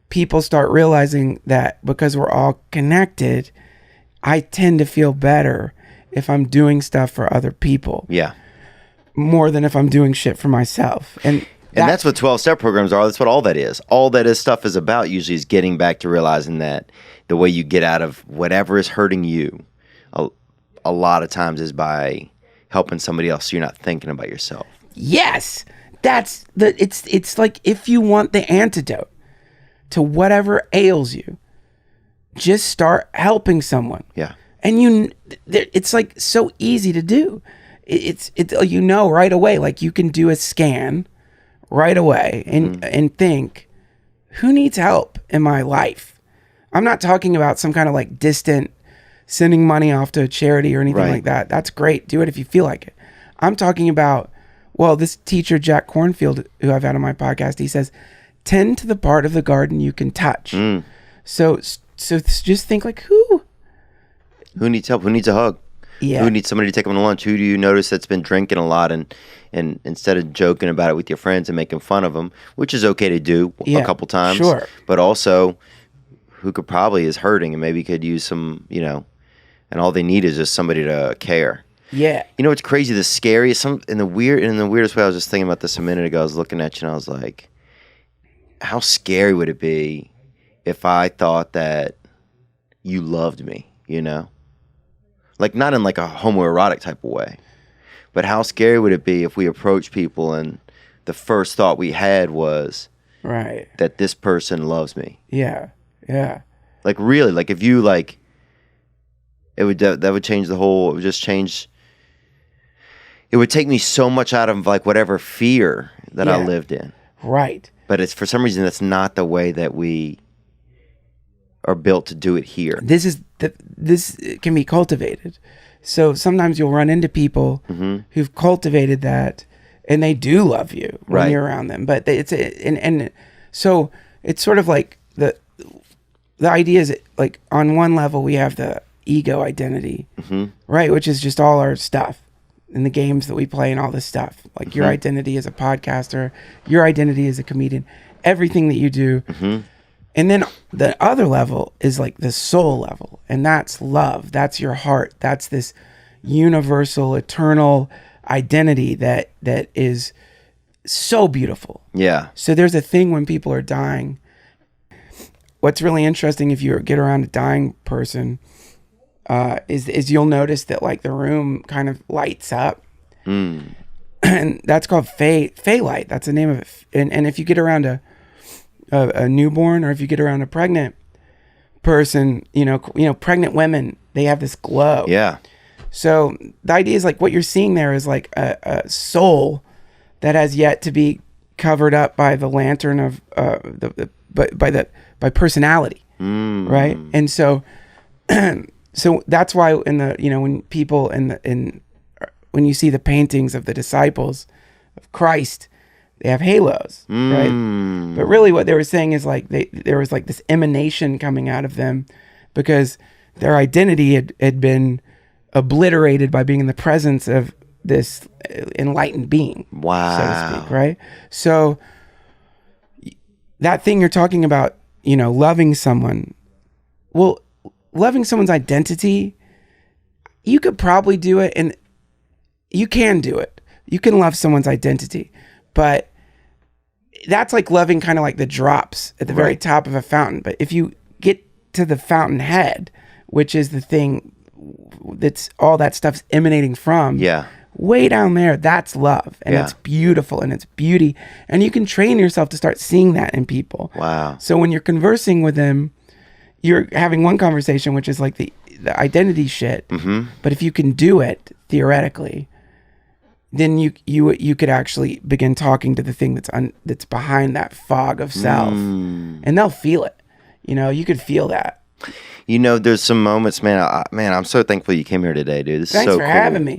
people start realizing that because we're all connected, I tend to feel better if I'm doing stuff for other people. Yeah. More than if I'm doing shit for myself. And that's what 12-step programs are. That's what all that is. All that is stuff is about usually is getting back to realizing that the way you get out of whatever is hurting you a lot of times is by helping somebody else so you're not thinking about yourself. Yes. It's like if you want the antidote to whatever ails you, just start helping someone. Yeah. And it's like so easy to do. It's right away, like you can do a scan right away and think, who needs help in my life? I'm not talking about some kind of like distant sending money off to a charity or anything like that. That's great. Do it if you feel like it. I'm talking about, this teacher, Jack Cornfield, who I've had on my podcast, he says, tend to the part of the garden you can touch. So just think like, who needs help? Who needs a hug? Yeah. Who needs somebody to take them to lunch? Who do you notice that's been drinking a lot and instead of joking about it with your friends and making fun of them, which is okay to do a couple times, sure. But also who could probably is hurting and maybe could use some, and all they need is just somebody to care. Yeah. You know what's crazy? The scariest, in the weirdest way, I was just thinking about this a minute ago. I was looking at you and I was like, how scary would it be if I thought that you loved me, Like not in like a homoerotic type of way, but how scary would it be if we approached people and the first thought we had was that this person loves me? Yeah. Yeah. Like really, like if you like, that would change the whole. It would just change. It would take me so much out of like whatever fear that I lived in. Right. But it's for some reason that's not the way that we are built to do it here. This can be cultivated. So sometimes you'll run into people who've cultivated that, and they do love you when you're around them. But so it's sort of like the idea is like on one level we have the ego identity, right, which is just all our stuff and the games that we play and all this stuff. Like your identity as a podcaster, your identity as a comedian, everything that you do. And then the other level is like the soul level, and that's love. That's your heart. That's this universal, eternal identity that is so beautiful. Yeah. So there's a thing when people are dying. What's really interesting if you get around a dying person is you'll notice that like the room kind of lights up. And that's called fey light. That's the name of it. And if you get around a newborn, or if you get around a pregnant person, pregnant women, they have this glow. Yeah. So the idea is like what you're seeing there is like a soul that has yet to be covered up by the lantern of by personality, right? And so so that's why in the when people when you see the paintings of the disciples of Christ, they have halos, right? But really what they were saying is like there was like this emanation coming out of them because their identity had been obliterated by being in the presence of this enlightened being. Wow. So to speak, right? So that thing you're talking about, loving someone, well, loving someone's identity, you could probably do it, and you can do it. You can love someone's identity, but that's like loving kind of like the drops at the very top of a fountain. But if you get to the fountain head, which is the thing that's all that stuff's emanating from, way down there, that's love, and it's beautiful, and it's beauty, and you can train yourself to start seeing that in people. Wow. So when you're conversing with them, you're having one conversation, which is like the identity shit. But if you can do it theoretically, then you could actually begin talking to the thing that's behind that fog of self, and they'll feel it. You could feel that. There's some moments, man. I'm so thankful you came here today, dude. This Thanks is so for cool. having me.